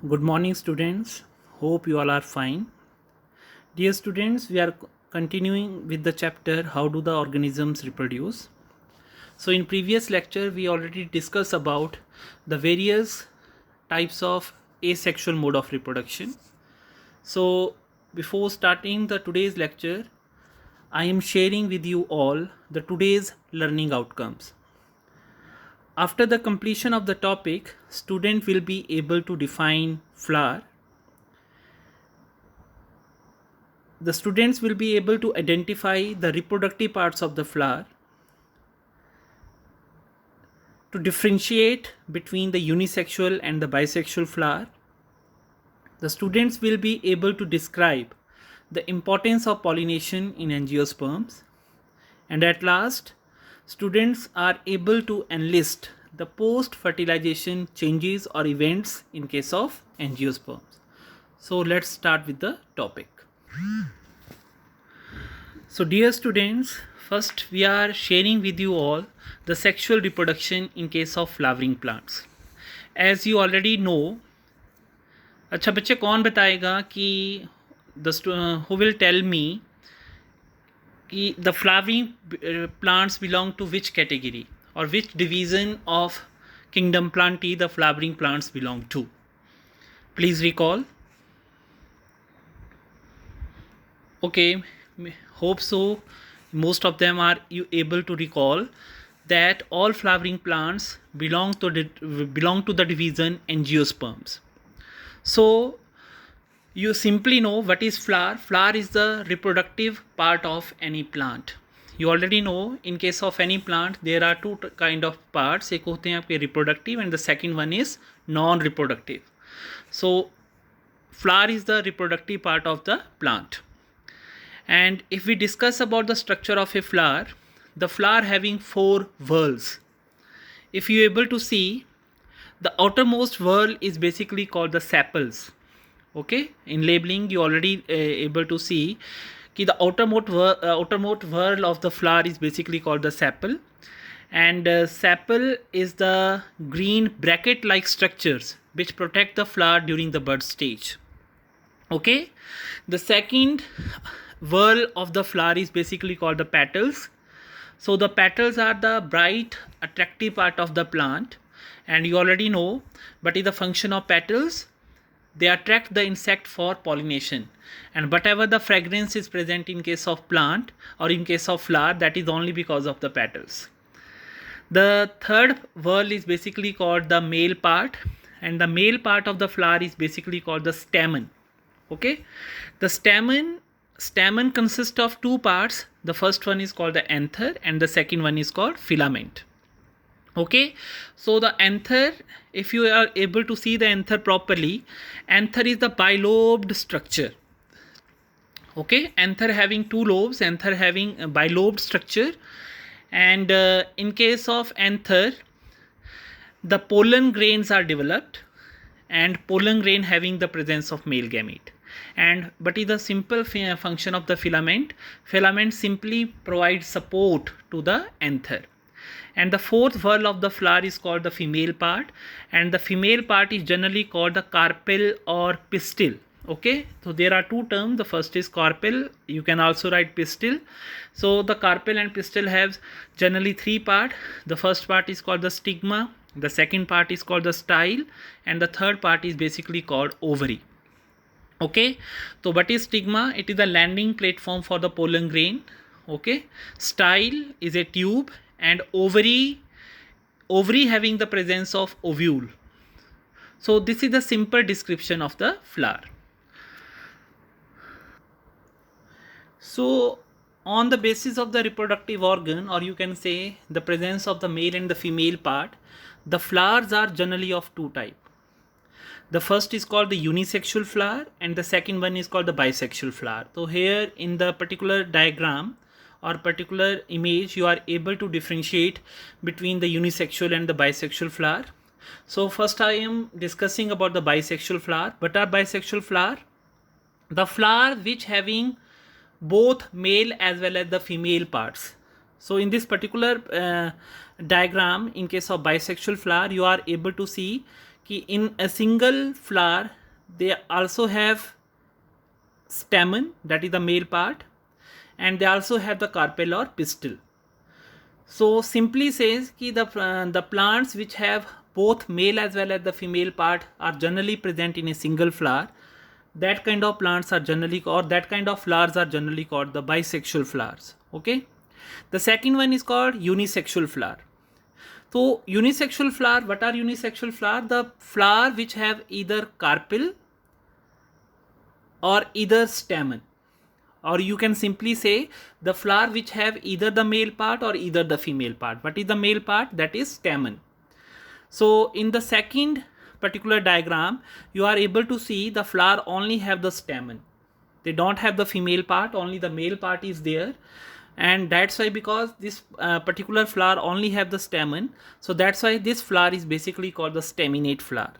Good morning, students. Hope you all are fine. Dear students, we are continuing with the chapter How do the organisms reproduce? So, in previous lecture, we already discussed about the various types of asexual mode of reproduction. So, before starting the today's lecture, I am sharing with you all the today's learning outcomes. After the completion of the topic, student will be able to define flower. The students will be able to identify the reproductive parts of the flower, to differentiate between the unisexual and the bisexual flower. The students will be able to describe the importance of pollination in angiosperms, and at last students are able to enlist the post fertilization changes or events in case of angiosperms. So let's start with the topic. So dear students, first we are sharing with you all the sexual reproduction in case of flowering plants. As you already know, अच्छा बच्चे कौन बताएगा कि who will tell me कि the flowering plants belong to which category or which division of kingdom Plantae the flowering plants belong to? Please recall. Okay, hope so. Most of them are you able to recall that all flowering plants belong to the division angiosperms. So you simply know what is flower. Flower is the reproductive part of any plant. You already know in case of any plant there are two kind of parts. एक होते हैं आपके reproductive and the second one is non-reproductive. So flower is the reproductive part of the plant. And if we discuss about the structure of a flower, the flower having four whorls. If you are able to see, the outermost whorl is basically called the sepals. Okay, in labeling you already able to see that the outermost whorl of the flower is basically called the sepal, and sepal is the green bracket like structures which protect the flower during the bud stage. Okay, the second whorl of the flower is basically called the petals. So the petals are the bright attractive part of the plant, and you already know what is the function of petals. They attract the insect for pollination, and whatever the fragrance is present in case of plant or in case of flower, that is only because of the petals. The third whorl is basically called the male part, and the male part of the flower is basically called the stamen. Okay, the stamen consists of two parts. The first one is called the anther and the second one is called filament. Okay, so the anther, if you are able to see the anther properly, anther is the bilobed structure. Okay, anther having two lobes, anther having a bilobed structure, and in case of anther, the pollen grains are developed, and pollen grain having the presence of male gamete. And but is the simple function of the filament. Filament simply provides support to the anther. And the fourth whorl of the flower is called the female part, and the female part is generally called the carpel or pistil. Okay, so there are two terms. The first is carpel, you can also write pistil. So the carpel and pistil have generally three parts. The first part is called the stigma, the second part is called the style, and the third part is basically called ovary. Okay, so what is stigma? It is the landing platform for the pollen grain. Okay, style is a tube, and ovary having the presence of ovule. So this is the simple description of the flower. So on the basis of the reproductive organ, or you can say the presence of the male and the female part, the flowers are generally of two types. The first is called the unisexual flower and the second one is called the bisexual flower. So here in the particular diagram or particular image, you are able to differentiate between the unisexual and the bisexual flower. So first I am discussing about the bisexual flower. What are bisexual flower? The flower which having both male as well as the female parts. So in this particular diagram, in case of bisexual flower, you are able to see कि in a single flower they also have stamen, that is the male part, and they also have the carpel or pistil. So simply says ki the plants which have both male as well as the female part are generally present in a single flower. That kind of plants are generally, or that kind of flowers are generally called the bisexual flowers. Okay. The second one is called unisexual flower. So unisexual flower, what are unisexual flower? The flower which have either carpel or either stamen, or you can simply say the flower which have either the male part or either the female part. What is the male part? That is stamen. So in the second particular diagram, you are able to see the flower only have the stamen. They don't have the female part, only the male part is there. And that's why, because this particular flower only have the stamen, so that's why this flower is basically called the staminate flower.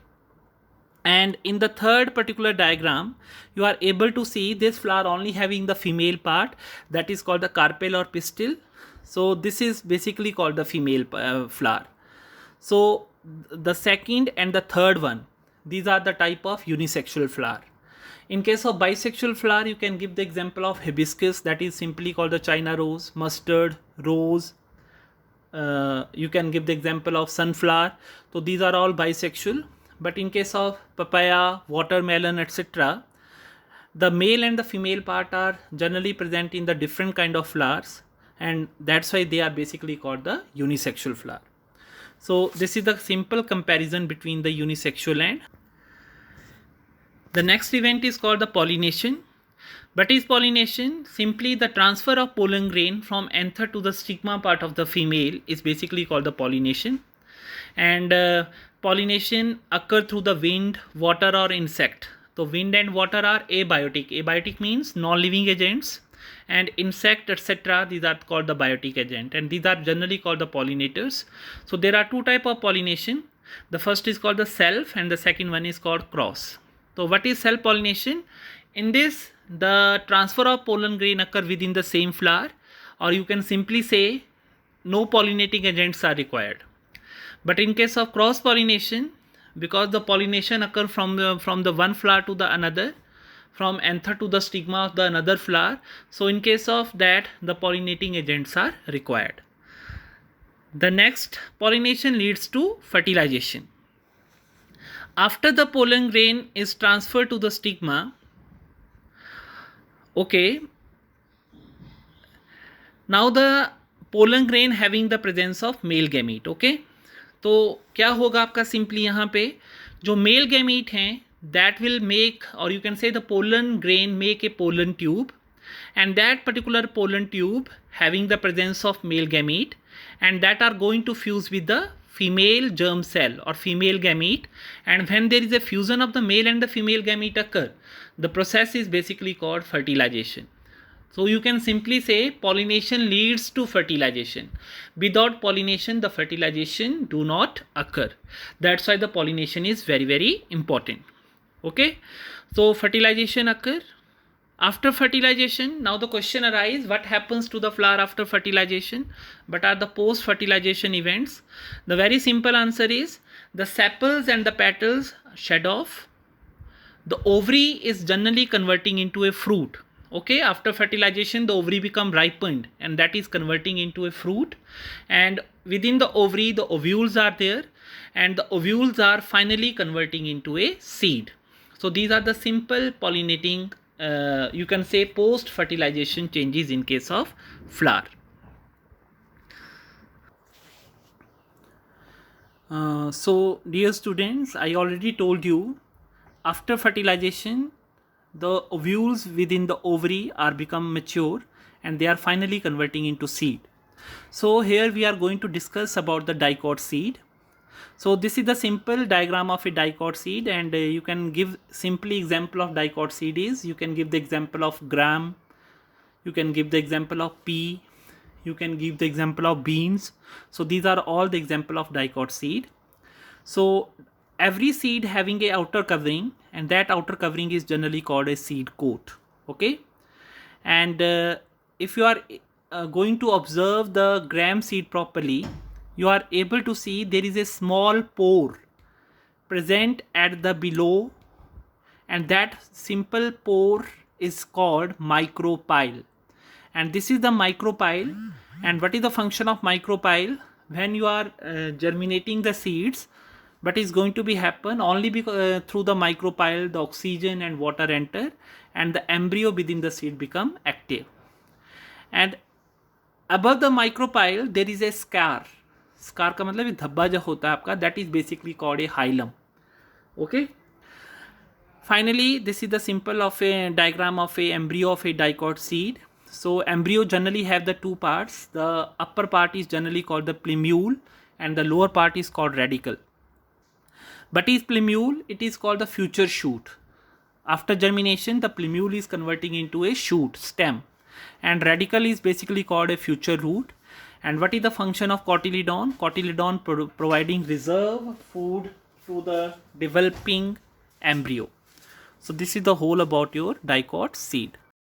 And in the third particular diagram, you are able to see this flower only having the female part, that is called the carpel or pistil. So this is basically called the female flower. So the second and the third one, these are the type of unisexual flower. In case of bisexual flower, you can give the example of hibiscus, that is simply called the China rose, mustard, rose. You can give the example of sunflower. So these are all bisexual. But in case of papaya, watermelon, etc., the male and the female part are generally present in the different kind of flowers, and that's why they are basically called the unisexual flower. So this is the simple comparison between the unisexual and the next event is called the pollination. What is pollination? Simply the transfer of pollen grain from anther to the stigma part of the female is basically called the pollination. And pollination occur through the wind, water or insect. So wind and water are abiotic. Abiotic means non-living agents, and insect, etc., these are called the biotic agent, and these are generally called the pollinators. So there are two types of pollination. The first is called the self and the second one is called cross. So what is self pollination? In this, the transfer of pollen grain occur within the same flower, or you can simply say no pollinating agents are required. But in case of cross pollination, because the pollination occur from the one flower to the another, from anther to the stigma of the another flower, so in case of that, the pollinating agents are required. The next, pollination leads to fertilization. After the pollen grain is transferred to the stigma, okay, now the pollen grain having the presence of male gamete. Okay, तो क्या होगा आपका simply यहाँ पे जो male gamete हैं that will make, or you can say the pollen grain make a pollen tube, and that particular pollen tube having the presence of male gamete, and that are going to fuse with the female germ cell or female gamete, and when there is a fusion of the male and the female gamete occur, the process is basically called fertilization. So you can simply say pollination leads to fertilization. Without pollination, the fertilization do not occur. That's why the pollination is very, very important. Okay, so fertilization occur. After fertilization, now the question arises, what happens to the flower after fertilization? What are the post fertilization events? The very simple answer is the sepals and the petals shed off. The ovary is generally converting into a fruit. Okay, after fertilization, the ovary become ripened, and that is converting into a fruit, and within the ovary the ovules are there, and the ovules are finally converting into a seed. So these are the simple pollinating, you can say post fertilization changes in case of flower. So dear students, I already told you, after fertilization the ovules within the ovary are become mature and they are finally converting into seed. So here we are going to discuss about the dicot seed. So this is the simple diagram of a dicot seed, and you can give simply example of dicot seed is, you can give the example of gram, you can give the example of pea, you can give the example of beans. So these are all the example of dicot seed. So every seed having a outer covering, and that outer covering is generally called a seed coat. Okay, and if you are going to observe the gram seed properly, you are able to see there is a small pore present at the below, and that simple pore is called micropyle. And this is the micropyle. And what is the function of micropyle? When you are germinating the seeds, what is going to be happen? Only because through the micropyle the oxygen and water enter, and the embryo within the seed become active. And above the micropyle there is a scar. Scar का मतलब धब्बा जो होता है आपका, that is basically called a hilum. Okay. Finally, this is the symbol of a diagram of a embryo of a dicot seed. So embryo generally have the two parts. The upper part is generally called the plumule and the lower part is called radicle. But is plumule, it is called the future shoot. After germination, the plumule is converting into a shoot, stem. And radicle is basically called a future root. And what is the function of cotyledon? Cotyledon providing reserve food to the developing embryo. So this is the whole about your dicot seed.